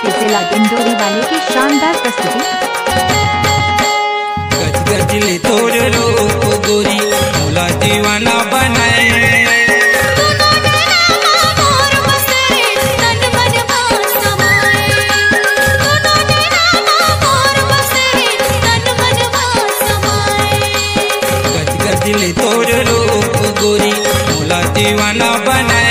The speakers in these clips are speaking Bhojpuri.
परस्ती जिला डिंडोरी वाले की शानदार प्रस्तुति। गजगजले तोर रूप गोरी मोला दीवाना बनाए, गजगजले तोर रूप गोरी मोला दीवाना बनाए।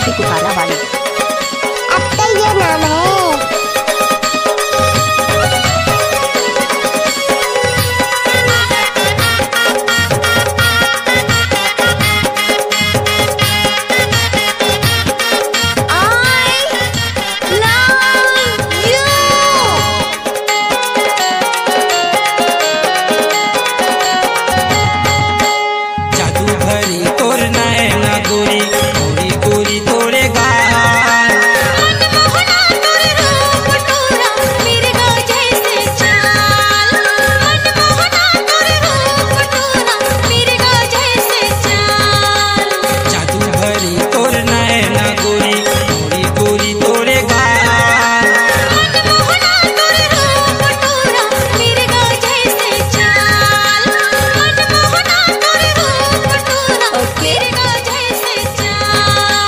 पुकारा वाले अब तो ये नाम है। जादू भरी तोर नैना गोरी गोरी गोरी तोरे गाल, जादू भरी तोर नैना गोरी गोरी गोरी तोरे गाल,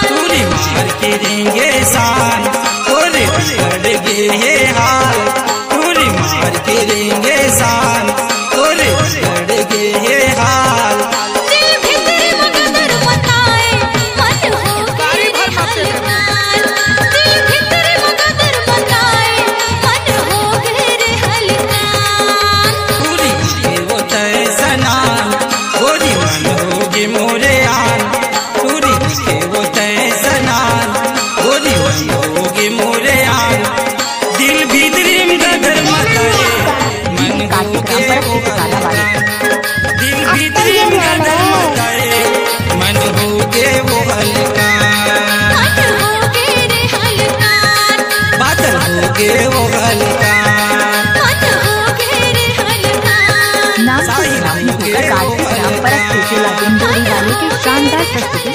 तूरी मार के देंगे सान तोरे बिगड़ गए ये हाल, तूरी मार के देंगे सान तोरे बिगड़ गए ये हाल। पूरी के वो तय सनान गोरी मन होगी मोरे आन, पूरी के वो तय सनान गोरी मन होगी मोरे आन। दिल भीतरी में गदर मचाए मन होगे वो हल्का, दिल भीतरी में गदर मचाए मन होगे वो हल्का, बादल होगे वो हल्का। नाम से नाम होकर परस्ती जिला डिंडोरी वाले की शानदार प्रस्तुति।